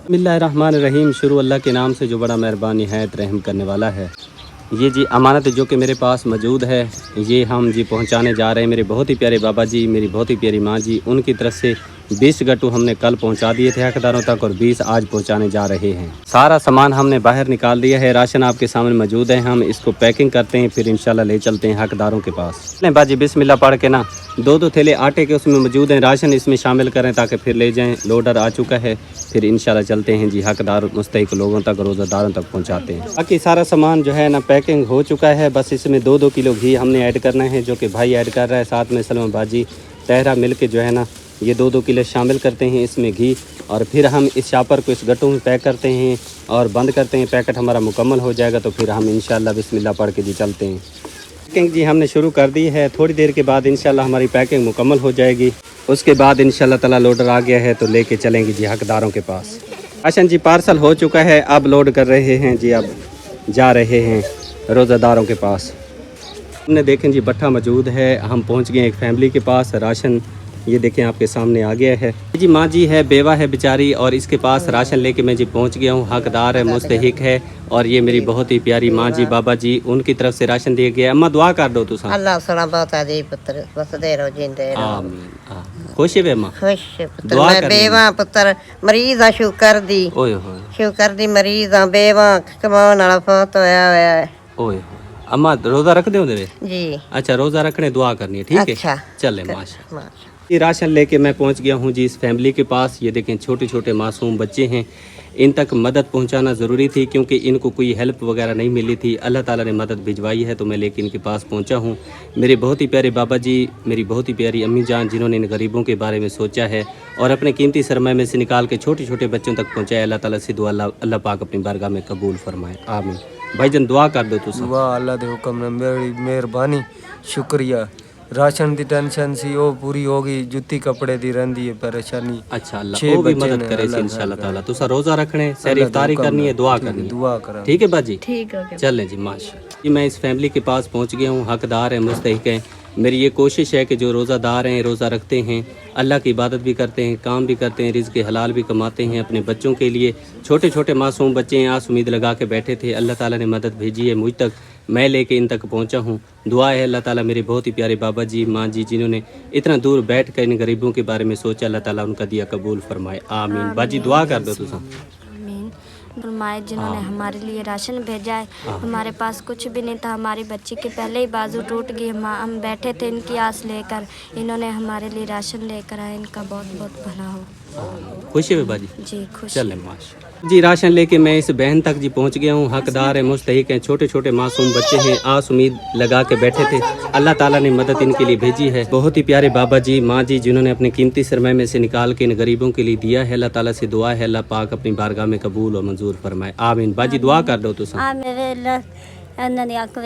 बिस्मिल्लाहिर्रहमानिर्रहीम। शुरू अल्लाह के नाम से जो बड़ा मेहरबान निहायत रहम करने वाला है। ये जी अमानत जो कि मेरे पास मौजूद है, ये हम जी पहुंचाने जा रहे हैं मेरे बहुत ही प्यारे बाबा जी, मेरी बहुत ही प्यारी माँ जी, उनकी तरफ से 20 गट्टू हमने कल पहुंचा दिए थे हकदारों तक और 20 आज पहुंचाने जा रहे हैं। सारा सामान हमने बाहर निकाल दिया है, राशन आपके सामने मौजूद है। हम इसको पैकिंग करते हैं, फिर इंशाल्लाह ले चलते हैं हकदारों के पास। नहीं बाजी बिस्मिल्लाह पढ़ के ना 2 थैले आटे के उसमें मौजूद हैं, राशन इसमें शामिल करें ताकि फिर ले जाएँ। लोडर आ चुका है, फिर इंशाल्लाह चलते हैं जी हकदार मुस्तहिक लोगों तक, रोज़ादारों तक पहुँचाते हैं। बाकी सारा सामान जो है ना पैकिंग हो चुका है, बस इसमें 2-2 किलो घी हमने ऐड करना है जो कि भाई ऐड कर रहा है, साथ में सलमा बाजी तहरा मिल के जो है ना ये 2-2 किलो शामिल करते हैं इसमें घी, और फिर हम इस शापर को इस गट्टू में पैक करते हैं और बंद करते हैं। पैकेट हमारा मुकम्मल हो जाएगा तो फिर हम इंशाल्लाह बिस्मिल्लाह पढ़ के जी चलते हैं। पैकिंग जी हमने शुरू कर दी है, थोड़ी देर के बाद इंशाल्लाह हमारी पैकिंग मुकम्मल हो जाएगी। उसके बाद इंशाल्लाह ताला लोडर आ गया है तो लेके चलेंगे जी हकदारों के पास। राशन जी पार्सल हो चुका है, अब लोड कर रहे हैं जी, अब जा रहे हैं रोज़ादारों के पास। हमने देखें जी भट्ठा मौजूद है, हम पहुंच गए एक फैमिली के पास। राशन ये देखें आपके सामने आ गया है जी। माँ जी है, बेवा है बेचारी, और इसके पास राशन लेके मैं जी पहुंच गया हूँ। हकदार है, मुस्तहिक है, और ये मेरी बहुत ही प्यारी माँ जी बाबा जी, उनकी तरफ से राशन दिया गया। अम्मा दुआ कर दो तुसा। अल्लाह सुना बहुत आजी पुत्र बसदे रहो जिंदे रहो। आमीन। खुश है अम्मा? खुश पुत्र, मैं बेवा पुत्र मरीज आ, शुक्र दी ओए होए शुक्र दी मरीज आ, बेवा कमाने वाला फौत होया होया है। ओए होए। अम्मा रोज़ा रख दे मेरे? जी अच्छा रोज़ा रखने दुआ करनी है, ठीक है अच्छा चले माशा। ये राशन लेके मैं पहुंच गया हूं जी इस फैमिली के पास। ये देखें छोटे छोटे मासूम बच्चे हैं, इन तक मदद पहुंचाना ज़रूरी थी क्योंकि इनको कोई हेल्प वगैरह नहीं मिली थी। अल्लाह ताला ने मदद भिजवाई है तो मैं लेके इनके पास पहुंचा हूं। मेरे बहुत ही प्यारे बाबा जी, मेरी बहुत ही प्यारी अम्मी जान, जिन्होंने इन गरीबों के बारे में सोचा है और अपने कीमती सरमाए में से निकाल के छोटे छोटे बच्चों तक पहुँचाया। अल्लाह ताला से दुआ अल्लाह पाक अपनी बारगाह में कबूल फरमाए, आमीन। भाईजान दुआ कर दो तुम। वाह अल्लाह दे हुक्म ने बड़ी मेहरबानी, शुक्रिया। राशन दी टेंशन सी वो पूरी होगी, जुत्ती कपड़े दी रही है परेशानी। अच्छा अल्लाह वो भी मदद करे इंशाल्लाह ताला। तुसा रोजा रखने, सहरी इफ्तारी करनी है, दुआ करनी है, दुआ करा, ठीक है बाजी? ठीक है चलें जी माशा। जी मैं इस फैमिली के पास पहुंच गया हूँ, हकदार है, मुस्तहिक है। मेरी ये कोशिश है कि जो रोज़ादार हैं, रोज़ा रखते हैं, अल्लाह की इबादत भी करते हैं, काम भी करते हैं, रिज़्क़ हलाल भी कमाते हैं अपने बच्चों के लिए। छोटे छोटे मासूम बच्चे हैं, आस उम्मीद लगा के बैठे थे, अल्लाह ताला ने मदद भेजी है मुझ तक, मैं लेके इन तक पहुंचा हूं। दुआ है अल्लाह ताला मेरे बहुत ही प्यारे बाबा जी माँ जी, जिन्होंने इतना दूर बैठ कर इन गरीबों के बारे में सोचा, अल्लाह ताला उनका दिया कबूल फरमाए, आमीन। बाजी दुआ कर दो तुम। फरमाए जिन्होंने हमारे लिए राशन भेजा है। हमारे पास कुछ भी नहीं था, हमारी बच्ची के पहले ही बाजू टूट गई, हम बैठे थे इनकी आस लेकर, इन्होंने हमारे लिए राशन लेकर आए, इनका बहुत बहुत भला हो। खुशी है बाजी? जी खुश। चले माशा जी। राशन लेके मैं इस बहन तक जी पहुंच गया हूँ। हकदार है, मुस्तहिक हैं, छोटे छोटे मासूम बच्चे हैं, आस उम्मीद लगा के बैठे थे, अल्लाह ताला ने मदद इनके लिए भेजी है। बहुत ही प्यारे बाबा जी माँ जी, जिन्होंने अपने कीमती सरमाए में से निकाल के इन गरीबों के लिए दिया है। अल्लाह ताला से दुआ है अल्लाह पाक अपनी बारगाह में कबूल और मंजूर फरमाए, आमीन। बाजी दुआ कर दो तुम।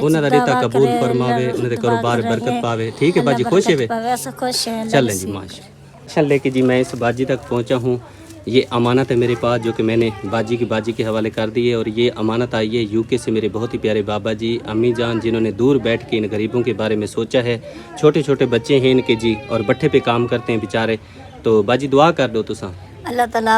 उन्होंने रिता कबूल फरमावे, उन्हें कारोबार बरकत पावे, ठीक है बाजी? खुश है चलें जी माशा। राशन लेके जी मैं इस बाजी तक पहुँचा हूँ। ये अमानत है मेरे पास जो कि मैंने बाजी के हवाले कर दी है, और ये अमानत आई है यूके से मेरे बहुत ही प्यारे बाबा जी अम्मी जान, जिन्होंने दूर बैठ के इन गरीबों के बारे में सोचा है। छोटे छोटे बच्चे हैं इनके जी, और भट्ठे पे काम करते हैं बेचारे। तो बाजी दुआ कर दो तुसा। अल्लाह ताला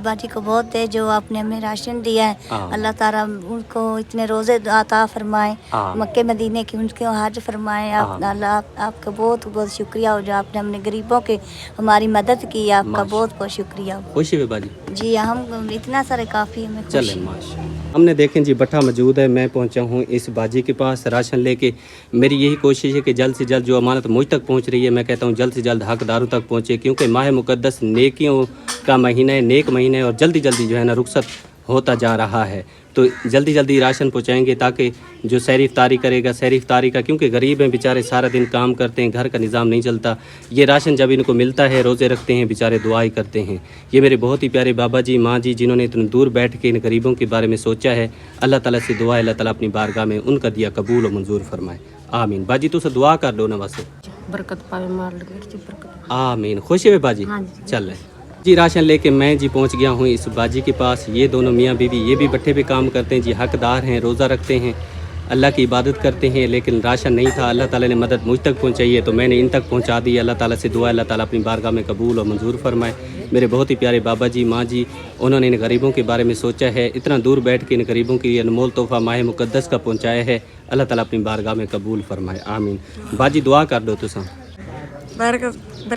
बाजी को बहुत है जो आपने हमें राशन दिया है, अल्लाह ताला उनको इतने रोज़े अता फरमाए, मक्के मदीने की उनको हज फरमाए। अल्लाह आपका बहुत बहुत शुक्रिया हो जो आपने हमने गरीबों के हमारी मदद की, आपका बहुत बहुत शुक्रिया। खुशी है बाजी? जी हम इतना सारे काफ़ी हमें चले माशा। हमने देखें जी भट्ठा मौजूद है, मैं पहुंचा हूं इस बाजी के पास राशन लेके। मेरी यही कोशिश है कि जल्द से जल्द जो अमानत मुझ तक पहुंच रही है, मैं कहता हूं जल्द से जल्द हकदारों तक पहुंचे, क्योंकि माह मुकद्दस नेकियों का महीना है, नेक महीना है, और जल्दी जल्दी जो है ना रुखसत होता जा रहा है। तो जल्दी जल्दी राशन पहुँचाएँगे ताकि जो सहरी इफ्तारी करेगा, सहरी इफ्तारी का, क्योंकि गरीब हैं बेचारे, सारा दिन काम करते हैं, घर का निज़ाम नहीं चलता। ये राशन जब इनको मिलता है, रोज़े रखते हैं बेचारे, दुआई करते हैं। ये मेरे बहुत ही प्यारे बाबा जी माँ जी, जिन्होंने इतने दूर बैठ के इन गरीबों के बारे में सोचा है। अल्लाह ताला से दुआ है अल्लाह ताला अपनी बारगाह में उनका दिया कबूल और मंजूर फरमाए, आमीन। बाजी तुझे दुआ कर लो ना वास्ते, बरकत पावे, मार बरकत, आमीन। खुश है बाजी? चल रहे जी। राशन लेके मैं जी पहुंच गया हूं इस बाजी के पास। ये दोनों मियाँ बीवी, ये भी भट्ठे पे काम करते हैं जी, हकदार हैं, रोज़ा रखते हैं, अल्लाह की इबादत करते हैं, लेकिन राशन नहीं था। अल्लाह ताला ने मदद मुझ तक पहुंचाई है तो मैंने इन तक पहुंचा दी। अल्लाह ताला से दुआ, अल्लाह ताला अपनी बारगाह में कबूल और मंजूर फरमाए। मेरे बहुत ही प्यारे बाबा जी, माँ जी, उन्होंने इन गरीबों के बारे में सोचा है, इतना दूर बैठ के इन गरीबों के लिए अनमोल तोहफ़ा माह मुक़द्दस का पहुंचाया है। अल्लाह ताला अपनी बारगाह में कबूल फरमाए, आमीन। बाजी दुआ कर दो तुसा।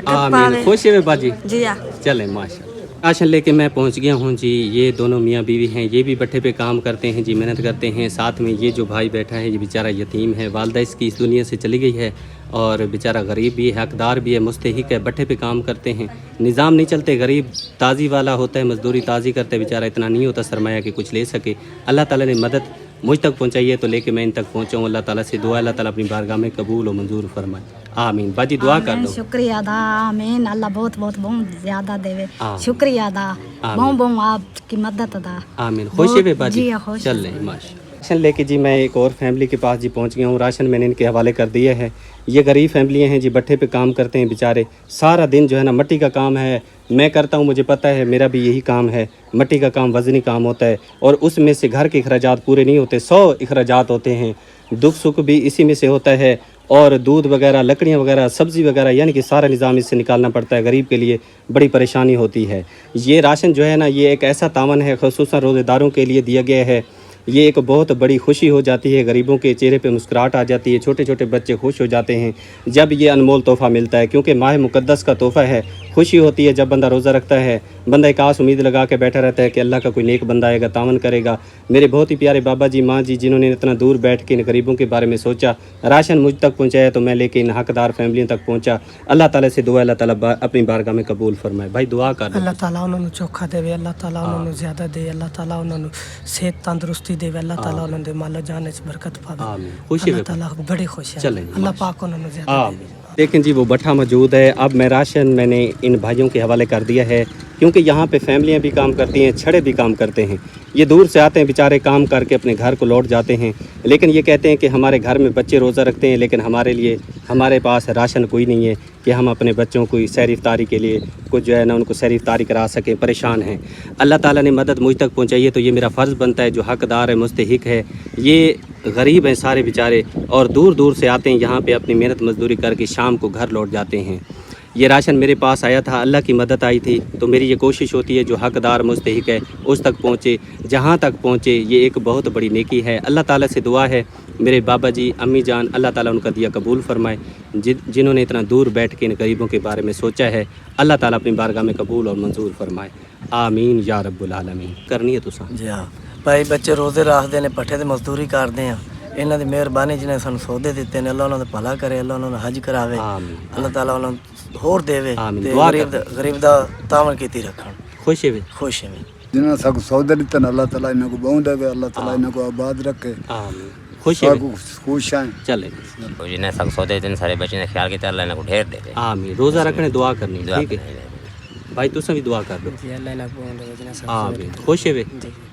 आमीन। खुश है बाजी जी हाँ। चलें माशा। राशन लेके मैं पहुंच गया हूं जी। ये दोनों मियाँ बीवी हैं, ये भी भट्ठे पे काम करते हैं जी, मेहनत करते हैं। साथ में ये जो भाई बैठा है ये बेचारा यतीम है, वालदा इसकी इस दुनिया से चली गई है और बेचारा गरीब भी है, हकदार भी है, मुस्तहिक है, भट्ठे पे काम करते हैं। निज़ाम नहीं चलते, गरीब ताज़ी वाला होता है, मजदूरी ताज़ी करता है, बेचारा इतना नहीं होता सरमाया कि कुछ ले सके। अल्लाह ताला ने मदद मुझ तक पहुंचाई है तो लेके मैं इन तक पहुंचा हूँ। अल्लाह ताला से दुआ, अल्लाह ताला अपनी बारगाह में कबूल और मंजूर फरमाए, आमीन। बाजी दुआ कर दो। शुक्रिया अदा, आमीन। अल्लाह बहुत बहुत बहुत ज्यादा देवे, आमीन। शुक्रिया अदा, बहुत बहुत आपकी मदद अदा, आमीन। खुश है बाजी, जी खुश। चल रहे माशा। राशन लेके जी मैं एक और फैमिली के पास जी पहुंच गया हूँ। राशन मैंने इनके हवाले कर दिया है। ये गरीब फैमिली हैं जी, भट्ठे पे काम करते हैं बेचारे। सारा दिन जो है ना मट्टी का काम है, मैं करता हूँ, मुझे पता है, मेरा भी यही काम है। मट्टी का काम वज़नी काम होता है और उसमें से घर के अखराजात पूरे नहीं होते, 100 अखराजात होते हैं। दुख सुख भी इसी में से होता है और दूध वगैरह, लकड़ियाँ वगैरह, सब्ज़ी वगैरह, यानी कि सारा निज़ाम इससे निकालना पड़ता है। गरीब के लिए बड़ी परेशानी होती है। ये राशन जो है ना, ये एक ऐसा तावन है, ख़ुसूसन रोज़ेदारों के लिए दिया गया है। ये एक बहुत बड़ी खुशी हो जाती है, गरीबों के चेहरे पे मुस्कुराहट आ जाती है, छोटे छोटे बच्चे खुश हो जाते हैं जब ये अनमोल तोहफ़ा मिलता है, क्योंकि माह मुक़द्दस का तोहफ़ा है। खुशी होती है जब बंदा रोज़ा रखता है, बंदा एक आस उम्मीद लगा के बैठा रहता है कि अल्लाह का कोई नेक बंदा आएगा, तावन करेगा। मेरे बहुत ही प्यारे बाबा जी, माँ जी, जिन्होंने इतना दूर बैठ के इन गरीबों के बारे में सोचा, राशन मुझ तक पहुँचाया तो मैं लेके इन हकदार फैमिलियों तक पहुँचा। अल्लाह ताला से दुआ, अल्लाह ताला अपनी बारगाह में कबूल फरमाए। भाई दुआ कर। अल्लाह ताला उन्होंने चोखा देवे, अल्लाह ताला उन्होंने ज़्यादा दे, अल्लाह ताला उन्होंने सेहत तंदुरुस्ती देवे, अल्लाह ताला उन्होंने माला जाने से बरकत पावे, आमीन। खुशी अल्लाह ताला बड़ी खुश है, चलें अल्लाह पाक उन्होंने ज़्यादा दे। लेकिन जी वो भट्ठा मौजूद है। अब मैं राशन मैंने इन भाइयों के हवाले कर दिया है, क्योंकि यहाँ पे फैमिलियाँ भी काम करती हैं, छड़े भी काम करते हैं। ये दूर से आते हैं बेचारे, काम करके अपने घर को लौट जाते हैं, लेकिन ये कहते हैं कि हमारे घर में बच्चे रोज़ा रखते हैं, लेकिन हमारे पास राशन कोई नहीं है कि हम अपने बच्चों को सहरी इफ्तारी के लिए कुछ जो है ना उनको सहरी इफ्तारी करा सकें, परेशान हैं। अल्लाह ताला ने मदद मुझ तक पहुँचाई है तो ये मेरा फ़र्ज़ बनता है, जो हकदार है, मुस्तहिक है। ये गरीब हैं सारे बेचारे और दूर दूर से आते हैं यहाँ पे अपनी मेहनत मजदूरी करके शाम को घर लौट जाते हैं। ये राशन मेरे पास आया था, अल्लाह की मदद आई थी, तो मेरी ये कोशिश होती है जो हकदार मुस्तहिक है उस तक पहुँचे, जहाँ तक पहुँचे। ये एक बहुत बड़ी नेकी है। अल्लाह ताला से दुआ है मेरे बाबा जी, अम्मी जान, अल्लाह ताला उनका दिया कबूल फरमाए। जिन्होंने इतना दूर बैठ के इन गरीबों के बारे में सोचा है, अल्लाह ताला अपनी बारगाह में कबूल और मंजूर फरमाए, आमीन या रब्बुल आलमीन। करनी है तुसा जी हाँ भाई, बच्चे रोज़े रखते हैं, भट्ठे ते मजदूरी करते हैं। इन्हों की मेहरबानी जिन्हें सानू सौदे दिते हैं, अल्लाह उन्होंने भला करे, अल्लाह उन्होंने हज करावे, अल्लाह ताला उन्होंने होर देवे, गरीब दा तावन कीती रखन। खुश है खुश है जिन्होंने सब सौदे दिते हैं, अल्लाह ताला इन्हों को बहु देवे, अल्लाह ताला इन्हों को आबाद रखे, खुश है खुश हैं। चले जिन्हें सब सौदे दिन सारे बच्चे ने ख्याल किया, अल्लाह इन्हें को ढेर दे। आमीन। रोज़ा रखने दुआ करनी, ठीक है भाई, तुसा भी दुआ कर दो। आमीन। खुश है वे,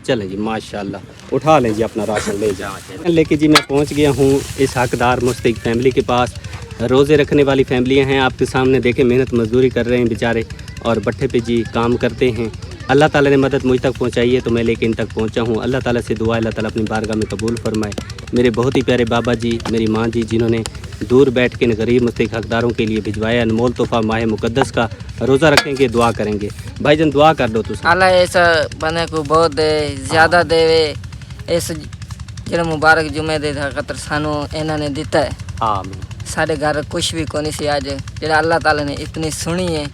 चले जी माशाल्लाह। उठा लें जी अपना राशन ले जाओ। लेके जी मैं पहुंच गया हूँ इस हकदार मुस्तहिक फैमिली के पास। रोज़े रखने वाली फैमिलियाँ हैं, आपके सामने देखें, मेहनत मजदूरी कर रहे हैं बेचारे और भट्ठे पे जी काम करते हैं। अल्लाह ताला ने मदद मुझ तक पहुँचाई है तो मैं लेके इन तक पहुँचा हूँ। अल्लाह ताला से दुआ, अल्लाह ताला अपनी बारगाह में कबूल फरमाए। मेरे बहुत ही प्यारे बाबा जी, मेरी माँ जी, जिन्होंने दूर बैठ के इन गरीब मुस्तहिक हकदारों के लिए भिजवाया अनमोल तोहफ़ा माह मुक़द्दस का। रोज़ा रखेंगे, दुआ करेंगे। भाईजान दुआ कर दो तुम। अल्लाह ऐसा बने को बहुत दे, ज़्यादा देवे। इस जो मुबारक जुमे दे खतर सानू इन्होंने दिता है। आमीन। साढ़े घर कुछ भी कोनी सी आज, जो अल्लाह ताला ने इतनी सुनी है,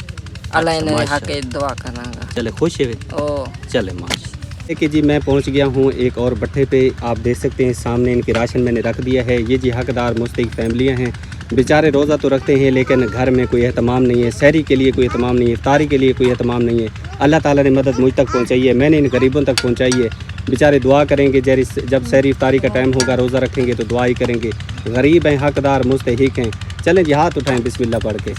अल्लाह इन्हें हक दुआ करांगा। चले खुश है ओ चले माश। देखिए जी मैं पहुंच गया हूं एक और भट्ठे पे, आप देख सकते हैं सामने इनके राशन मैंने रख दिया है। ये जी हकदार मुस्तहिक फैमिलियां हैं, बेचारे रोज़ा तो रखते हैं लेकिन घर में कोई एहतमाम नहीं है, सहरी के लिए कोई एहतमाम नहीं है, इफ्तारी के लिए कोई एहतमाम नहीं है। अल्लाह ताला ने मदद मुझ तक पहुँचाई है, मैंने इन गरीबों तक पहुँचाई है। बेचारे दुआ करेंगे, जब सहरी इफ्तारी का टाइम होगा, रोज़ा रखेंगे तो दुआ ही करेंगे। गरीब हैं, हकदार मुस्तहिक हैं। चलें जी हाथ उठाएं बिस्मिल्लाह पढ़ के।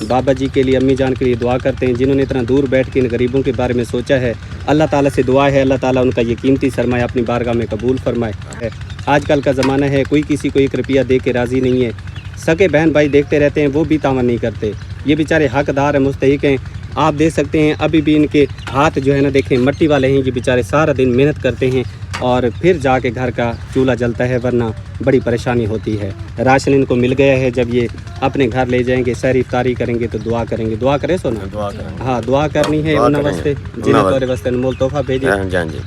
बाबा जी के लिए, अम्मी जान के लिए दुआ करते हैं जिन्होंने इतना दूर बैठ के इन गरीबों के बारे में सोचा है। अल्लाह ताला से दुआ है, अल्लाह ताला उनका ये कीमती सरमाया अपनी बारगाह में कबूल फरमाए। आजकल का ज़माना है, कोई किसी को 1 रुपया दे के राज़ी नहीं है। सके बहन भाई देखते रहते हैं, वो भी तावन नहीं करते। ये बेचारे हकदार हैं, मुस्तहिक हैं। आप देख सकते हैं अभी भी इनके हाथ जो है ना, देखें मट्टी वाले हैं। ये बेचारे सारा दिन मेहनत करते हैं और फिर जाके घर का चूल्हा जलता है, वरना बड़ी परेशानी होती है। राशन इनको मिल गया है, जब ये अपने घर ले जाएंगे सहरी इफ्तारी करेंगे तो दुआ करेंगे। दुआ करे सो ना, दुआ करें हाँ दुआ करनी है उन वास्ते जिन्हें तोरे वास्ते अनमोल तोहफा भेजे।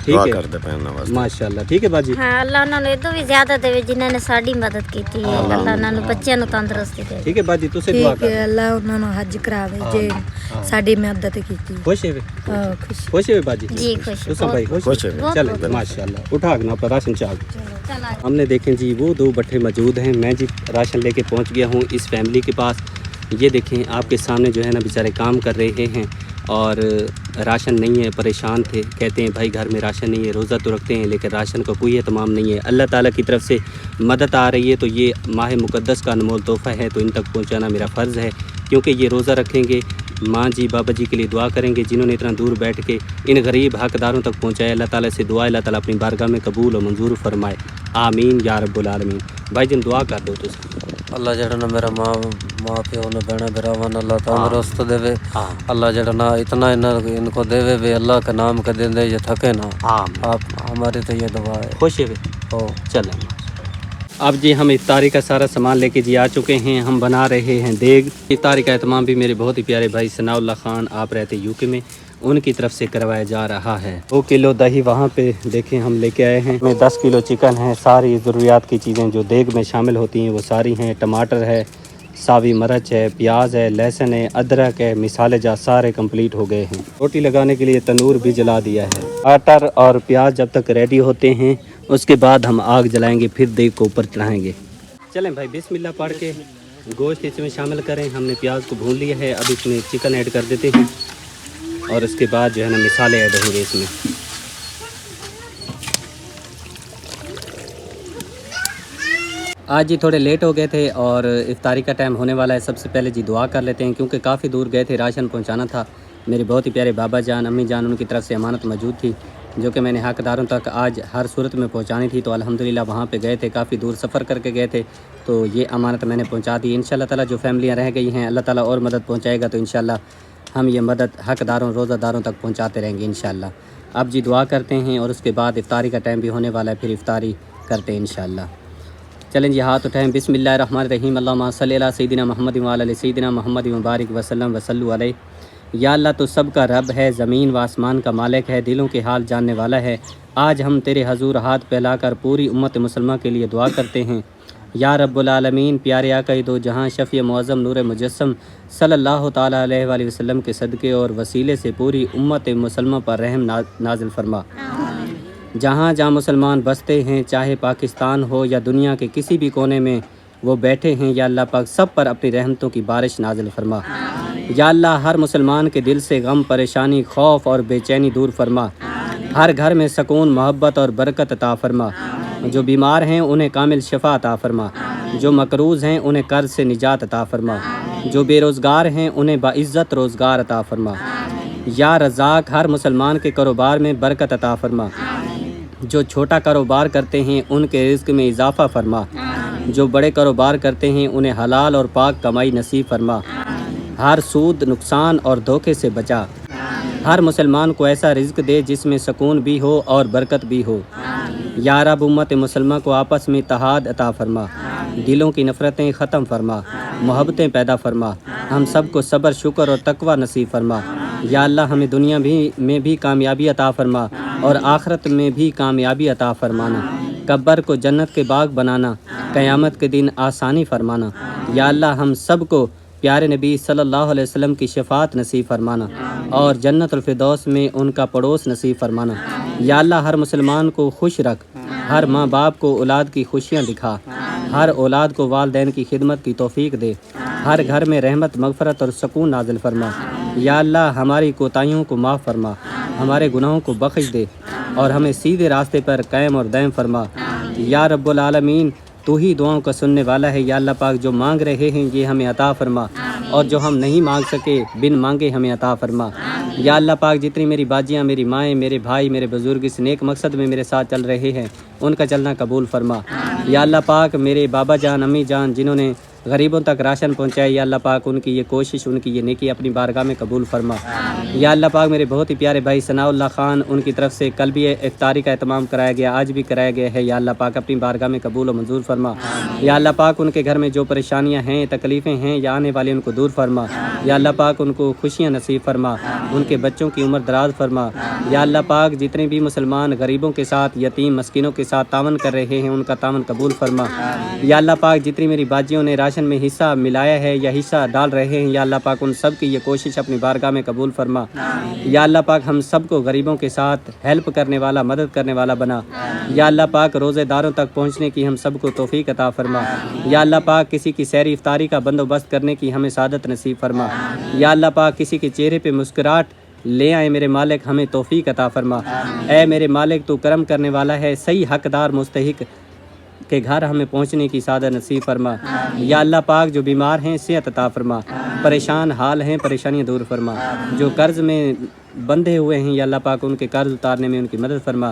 ठीक है माशाअल्लाह। ठीक है बाजी। हाँ अल्लाह उन्होंने तो भी ज्यादा देवे जिन्होंने साड़ी मदद की थी। अल्लाह उन्होंने बच्चों को तंदुरुस्ती दे। ठीक है बाजी, तुसे दुआ कर। अल्लाह उन्होंने हज करावे जे साड़ी मदद की। खुश है खुश है बाजी जी खुश। तो सब भाई खुश है। चलो माशाल्लाह, उठा ना अपना राशन चाल। हमने देखें जी वो 2 भट्टे मौजूद हैं। मैं जी राशन लेके पहुंच गया हूं इस फैमिली के पास। ये देखें आपके सामने जो है ना बेचारे काम कर रहे हैं और राशन नहीं है, परेशान थे। कहते हैं भाई घर में राशन नहीं है, रोज़ा तो रखते हैं लेकिन राशन का कोई एहतमाम नहीं है। अल्लाह ताला की तरफ से मदद आ रही है तो ये माह मुक़द्दस का अनमोल तोहफ़ा है, तो इन तक पहुंचाना मेरा फ़र्ज़ है। क्योंकि ये रोज़ा रखेंगे, माँ जी बाबा जी के लिए दुआ करेंगे जिन्होंने इतना दूर बैठ के इन गरीब हकदारों तक पहुँचाया। अल्लाह ताला से दुआ अल्लाह ताला अपनी बारगाह में कबूल और मंजूर फरमाए। आमीन या रब्बुल आलमीन। भाई जिन दुआ कर दो तुम। अल्लाह जड़ा ना मेरा माँ प्यो ने बहना बिरावन अल्लाह तंदुरुस्त देवे। अल्लाह जड़ा ना इतना इनको देवे वे अल्लाह का नाम का दे ये थके ना। आप हमारी तो ये दुआ है। खुश है हो चलें। अब जी हम इफ्तारी का सारा सामान लेके जी आ चुके हैं। हम बना रहे हैं देग। इफ्तारी का एहतमाम भी मेरे बहुत ही प्यारे भाई सनाउल्लाह खान, आप रहते यूके में, उनकी तरफ से करवाया जा रहा है। 2 किलो दही वहाँ पे देखें हम लेके आए हैं। में 10 किलो चिकन है। सारी ज़रूरियात की चीज़ें जो देग में शामिल होती हैं वो सारी हैं। टमाटर है, सावी मिर्च है, प्याज है, लहसुन है, अदरक है, मिसाले जा सारे कंप्लीट हो गए हैं। रोटी लगाने के लिए तनूर भी जला दिया है। टमाटर और प्याज जब तक रेडी होते हैं उसके बाद हम आग जलाएंगे, फिर देग को ऊपर चढ़ाएंगे। चलें भाई बिस्मिल्लाह पढ़ के गोश्त इसमें शामिल करें। हमने प्याज को भून लिया है, अब इसमें चिकन ऐड कर देते हैं और उसके बाद जो है ना मिसाले ऐड होंगे इसमें। आज जी थोड़े लेट हो गए थे और इफ्तारी का टाइम होने वाला है। सबसे पहले जी दुआ कर लेते हैं क्योंकि काफ़ी दूर गए थे, राशन पहुंचाना था। मेरे बहुत ही प्यारे बाबा जान, अम्मी जान, उनकी तरफ से अमानत मौजूद थी जो कि मैंने हकदारों तक आज हर सूरत में पहुंचानी थी। तो अल्हम्दुलिल्लाह वहाँ पे गए थे, काफ़ी दूर सफ़र करके गए थे, तो ये अमानत मैंने पहुँचा दी। इंशाअल्लाह ताला जो फैमिलियाँ रह गई हैं अल्लाह ताला और मदद पहुँचाएगा तो इंशाअल्लाह हम ये मदद हकदारों रोज़ादारों तक पहुँचाते रहेंगे इंशाअल्लाह। अब जी दुआ करते हैं और उसके बाद इफ्तारी का टाइम भी होने वाला है, फिर इफ्तारी करते हैं इंशाअल्लाह। चलें जी हाथ उठाएँ। बिस्मिल्लाहिर्रहमानिर्रहीम। अल्लाहुम्मा सल्ली अला सय्यिदिना मुहम्मद व अला सय्यिदिना मुहम्मद व बारिक वसल्लम वसल्लु अलैहि। या अल्लाह तो सब का रब है, ज़मीन व आसमान का मालिक है, दिलों के हाल जानने वाला है। आज हम तेरे हजूर हाथ फैलाकर पूरी उम्मत मुसलमान के लिए दुआ करते हैं। या रब्बुल आलमीन, प्यारे आका दो जहाँ शफ़ी मुअज़्ज़म नूर मुजस्सम सल्लल्लाहु ताला अलैहि वसल्लम के सदक़े और वसीले से पूरी उम्मत मुसलमान पर रहम नाज़िल फरमा। जहाँ जहाँ मुसलमान बसते हैं, चाहे पाकिस्तान हो या दुनिया के किसी भी कोने में वो बैठे हैं, या अल्लाह पाक सब पर अपनी रहमतों की बारिश नाज़िल फरमा। या अल्लाह हर मुसलमान के दिल से गम, परेशानी, खौफ और बेचैनी दूर फरमा। हर घर में सुकून, मोहब्बत और बरकत अता फरमा। जो बीमार हैं उन्हें कामिल शिफा अता फरमा। जो मकरूज़ हैं उन्हें कर्ज से निजात अता फरमा। जो बेरोज़गार हैं उन्हें बाइज़्ज़त रोज़गार अता फरमा। या रज़ाक हर मुसलमान के कारोबार में बरकत अता फरमा। जो छोटा कारोबार करते हैं उनके रिज़्क़ में इजाफ़ा फरमा। जो बड़े कारोबार करते हैं उन्हें हलाल और पाक कमाई नसीब फरमा। हर सूद, नुकसान और धोखे से बचा। हर मुसलमान को ऐसा रिज़्क़ दे जिसमें सुकून भी हो और बरकत भी हो। या रब उम्मत मुसलमान को आपस में इत्तेहाद अता फरमा। दिलों की नफ़रतें ख़त्म फरमा, मोहब्बतें पैदा फरमा। हम सब को सब्र, शुक्र और तकवा नसीब फरमा। या अल्लाह हमें दुनिया में भी कामयाबी अता फरमा और आखिरत में भी कामयाबी अता फरमाना। कब्र को जन्नत के बाग बनाना, क़यामत के दिन आसानी फरमाना। या अल्लाह हम सब को प्यारे नबी सल्लल्लाहु अलैहि वसल्लम की शफात नसीब फरमाना और जन्नतुल फिरदौस में उनका पड़ोस नसीब फरमाना। या अल्लाह हर मुसलमान को खुश रख। हर माँ बाप को औलाद की खुशियाँ दिखा। हर औलाद को वालिदैन की खिदमत की तौफीक दे। हर घर में रहमत, मग़फ़रत और सुकून नाज़िल फरमा। या अल्लाह हमारी कोताहियों को माफ़ फरमा, हमारे गुनाहों को बख्श दे और हमें सीधे रास्ते पर कायम और दायम फरमा। या रब्बुल आलमीन, तू ही दुआओं का सुनने वाला है। या अल्लाह पाक जो मांग रहे हैं ये हमें अता फरमा और जो हम नहीं मांग सके बिन मांगे हमें अता फरमा। या अल्लाह पाक जितनी मेरी बाजियाँ, मेरी माएँ, मेरे भाई, मेरे बुज़ुर्ग इस नेक मकसद में मेरे साथ चल रहे हैं उनका चलना कबूल फरमा। या अल्लाह पाक मेरे बाबा जान, अम्मी जान जिन्होंने गरीबों तक राशन पहुँचाए। या अल्लाह पाक उनकी ये कोशिश, उनकी ये नेकी अपनी बारगाह में कबूल फरमा। या अल्लाह पाक मेरे बहुत ही प्यारे भाई सनाउल्लाह खान, उनकी तरफ से कल भी इफ्तारी का एहतमाम कराया गया, आज भी कराया गया है। या अल्लाह पाक अपनी बारगाह में कबूल और मंजूर फरमा। या अल्लाह पाक उनके घर में जो परेशानियाँ हैं, तकलीफ़ें हैं या आने वाली, उनको दूर फरमा। या अल्लाह पाक उनको खुशियाँ नसीब फरमा, उनके बच्चों की उम्र दराज फरमा। या अल्लाह पाक जितने भी मुसलमान गरीबों के साथ, यतीम मस्किनों के साथ तावन कर रहे हैं, उनका तावन कबूल फरमा। या अल्लाह पाक जितनी मेरी बाजियों ने राशन में हिस्सा मिलाया है या हिस्सा डाल रहे हैं, या अल्लाह पाक उन सब की ये कोशिश अपनी बारगाह में कबूल फरमा। या अल्लाह पाक हम सब को गरीबों के साथ हेल्प करने वाला, मदद करने वाला बना। या अल्लाह पाक रोज़ेदारों तक पहुँचने की हम सब को तौफीक अता फरमा। या अल्लाह पाक किसी की सहरी इफ्तारी का बंदोबस्त करने की हमें सादत नसीब फरमा। या अल्लाह पाक किसी के चेहरे पे मुस्कुराहट ले आए मेरे मालिक, हमें तौफीक अता फरमा। ऐ मेरे मालिक तू करम करने वाला है, सही हकदार मुस्तहिक के घर हमें पहुंचने की सादत नसीब फरमा। या अल्लाह पाक जो बीमार हैं सेहत अता फरमा, परेशान हाल हैं परेशानियां दूर फरमा, जो कर्ज में बंधे हुए हैं या अल्लाह पाक उनके कर्ज उतारने में उनकी मदद फरमा।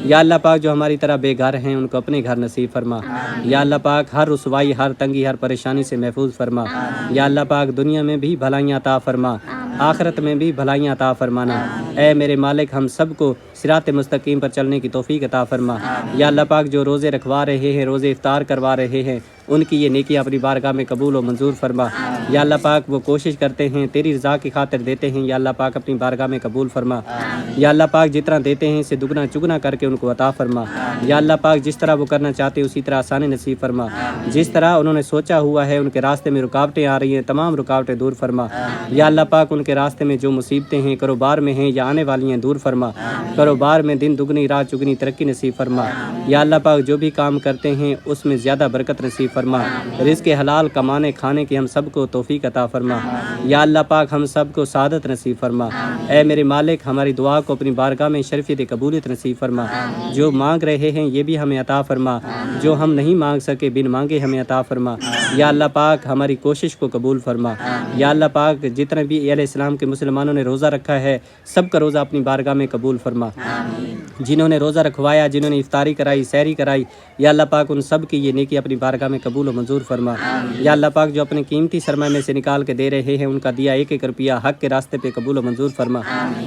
या अल्लाह पाक जो हमारी तरह बेघर हैं उनको अपने घर नसीब फरमा। या अल्लाह पाक हर रुसवाई, हर तंगी, हर परेशानी से महफूज फरमा। या अल्लाह पाक दुनिया में भी भलाइयाँ अता फरमा, आखिरत में भी भलाइयाँ अता फरमाना। ऐ मेरे मालिक हम सब को सिरात मुस्तकीम पर चलने की तौफीक अता फरमा। या अल्लाह पाक जो रोज़े रखवा रहे हैं, रोज़े इफ्तार करवा रहे हैं, उनकी ये नेकी अपनी बारगाह में कबूल और मंजूर फरमा। या अल्लाह पाक वो कोशिश करते हैं, तेरी रज़ा की खातिर देते हैं, या अल्लाह पाक अपनी बारगाह में कबूल फरमा। या अल्लाह पाक जितना देते हैं इसे दुगना चुगना करके उनको अता फरमा। या अल्लाह पाक जिस तरह वो करना चाहते हैं उसी तरह आसानी नसीब फरमा। जिस तरह उन्होंने सोचा हुआ है उनके रास्ते में रुकावटें आ रही हैं, तमाम रुकावटें दूर फरमा। या अल्लाह पाक उनके रास्ते में जो मुसीबतें हैं, कारोबार में हैं या आने वाली हैं, दूर फरमा। कारोबार में दिन दुगनी रात चुगनी तरक्की नसीब फरमा। या अल्लाह पाक जो भी काम करते हैं उसमें ज़्यादा बरकत नसीब फरमा। रिज़्क़ हलाल कमाने खाने की हम सबको तौफीक अता फरमा। या अल्लाह पाक हम सबको सादत नसीब फरमा। ऐ मेरे मालिक हमारी दुआ को अपनी बारगाह में शरफ़ियत कबूलियत नसीब फरमा। जो मांग रहे हैं ये भी हमें अता फरमा, जो हम नहीं मांग सके बिन मांगे हमें अता फरमा। या अल्लाह पाक हमारी कोशिश को कबूल फरमा। या अल्लाह पाक जितने भी अहले इस्लाम के मुसलमानों ने रोज़ा रखा है सब का रोज़ा अपनी बारगाह में कबूल फरमा। जिन्होंने रोज़ा रखवाया, जिन्होंने इफ्तारी कराई, सहरी कराई, या अल्लाह पाक उन सब की ये नेकी अपनी बारगाह में कबूल और मंजूर फरमा। या अल्लाह पाक जो अपने कीमती सरमाए में से निकाल के दे रहे हैं उनका दिया एक एक रुपया हक के रास्ते पे कबूल और मंजूर फरमा।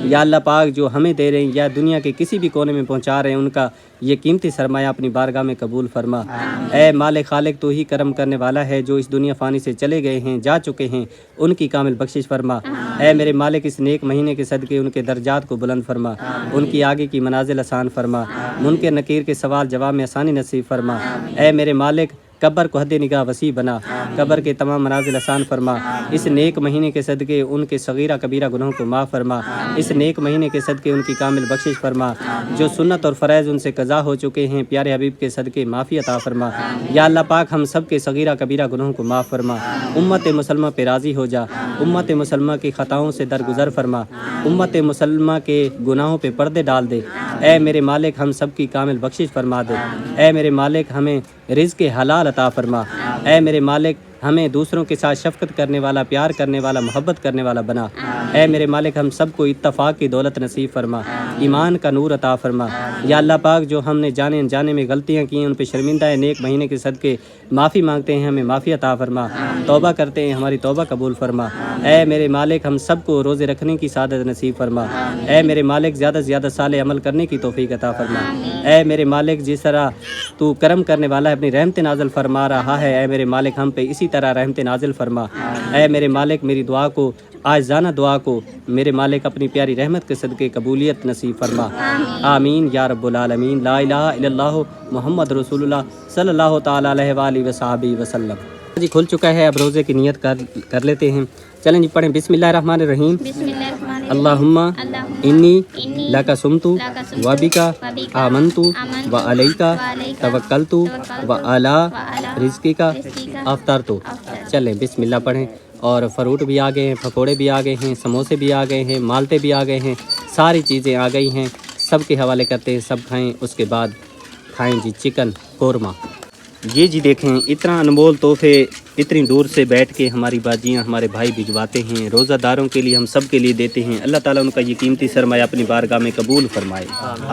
या अल्लाह पाक जो हमें दे रहे हैं या दुनिया के किसी भी कोने में पहुँचा रहे हैं उनका ये कीमती सरमाया अपनी बारगाह में कबूल फरमा। ऐ मालिक खालिक तू ही करम करने वाला है, जो इस दुनिया फ़ानी से चले गए हैं, जा चुके हैं, उनकी कामिल बख्शिश फरमा। ऐ मेरे मालिक इस नेक महीने के सदके उनके दर्जात को बुलंद फरमा, उनकी आगे की मनाजिल आसान फरमा, मुनकर नकीर के सवाल जवाब में आसानी नसीब फरमा। ऐ मेरे मालिक कब्र को हद निगाह वसी बना, कब्र के तमाम मनाजिल आसान फरमा। इस नेक महीने के सदके उनके सगीरा कबीरा गुनाहों को माफ़ फरमा। इस नेक महीने के सदके उनकी कामिल बख्शिश फरमा। जो सुन्नत और फ़रज़ उनसे कज़ा हो चुके हैं प्यारे हबीब के सदके माफ़ी अता फरमा। या अल्लाह पाक हम सब के सगीरा कबीरा गुनाहों को माफ़ फरमा। उम्मत मुसलमा पे राज़ी हो जा, उम्मत मुसलमा की ख़ताओं से दरगुजर फरमा, उम्मत मुसलमा के गुनाहों पे पर्दे डाल दे। ऐ मेरे मालिक हम सब की कामिल बख्शिश फरमा दे। ऐ मेरे मालिक हमें रिज़्क़ हलाल अता फरमा। ऐ मेरे मालिक हमें दूसरों के साथ शफ़क़त करने वाला, प्यार करने वाला, मोहब्बत करने वाला बना। ऐ मेरे मालिक हम सबको इत्तफ़ाक़ की दौलत नसीब फरमा, ईमान का नूर अता फरमा। या अल्लाह पाक जो हमने जाने अनजाने में गलतियाँ की हैं उन पर शर्मिंदा है, नेक महीने के सदके माफ़ी मांगते हैं, हमें माफ़ी अता फरमा। तौबा करते हैं, हमारी तौबा कबूल फरमा। ऐ मेरे मालिक हम सबको रोज़े रखने की सादत नसीब फरमा। ऐ मेरे मालिक ज़्यादा से ज़्यादा साले अमल करने की तौफ़ीक अता फरमा। ऐ मेरे मालिक जिस तरह तू करम करने वाला है, अपनी रहमत नाज़िल फरमा रहा है, ऐ मेरे मालिक हम पे इसी तरह रहमत नाज़िल फरमा। ऐ मेरे मालिक मेरी दुआ को, आज़ाना दुआ को मेरे मालिक अपनी प्यारी रहमत के सदके कबूलियत नसीब फरमा। आमीन या रब्बुल आलमीन। ला इलाहा इल्लल्लाहु मुहम्मद रसूलुल्लाह सल्लल्लाहु तआला अलैहि वसल्लम वसल्लम। जी खुल चुका है, अब रोज़े की नियत कर लेते हैं। चलें जी पढ़ें बिस्मिल्लाहिर्रहमानिर्रहीम। अल्लाहुम्मा इन्नी लका सुमतु व बिका आमनतु व अलैका तवक्कलतु व अला रिज़्क़िका अफ़्तरतु। चलें बिस्मिल्लाह पढ़ें। और फ्रूट भी आ गए हैं, पकोड़े भी आ गए हैं, समोसे भी आ गए हैं, माल्टे भी आ गए हैं, सारी चीज़ें आ गई हैं। सब के हवाले करते हैं, सब खाएं। उसके बाद खाएं जी चिकन कोरमा। ये जी देखें इतना अनमोल तोहफे इतनी दूर से बैठ के हमारी बाजियाँ हमारे भाई भिजवाते हैं, रोज़ादारों के लिए हम सब के लिए देते हैं। अल्लाह ताला उनका ये कीमती सरमाया अपनी बारगाह में कबूल फरमाए,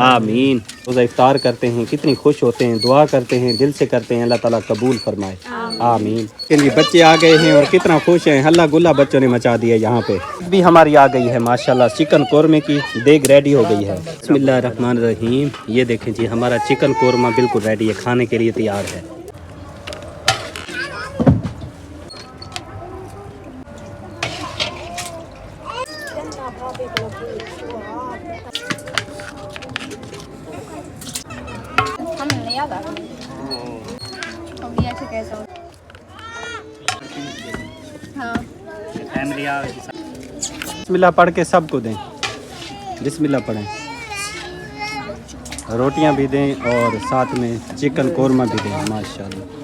आमीन। रोज़ा इफ्तार करते हैं, कितनी खुश होते हैं, दुआ करते हैं, दिल से करते हैं, अल्लाह ताला कबूल फरमाए, आमीन। ये बच्चे आ गए हैं और कितना खुश हैं, हल्ला गुल्ला बच्चों ने मचा दिया यहाँ पे। भी हमारी आ गई है माशाल्लाह, चिकन कोरमे की देग रेडी हो गई है। बिस्मिल्लाहिर्रहमानिर्रहीम। ये देखें जी, हमारा चिकन कोरमा बिल्कुल रेडी है, खाने के लिए तैयार है। बिस्मिल्लाह पढ़ के सबको दें, बिस्मिल्लाह पढ़ें। रोटियां भी दें और साथ में चिकन कोरमा भी दें, माशाल्लाह।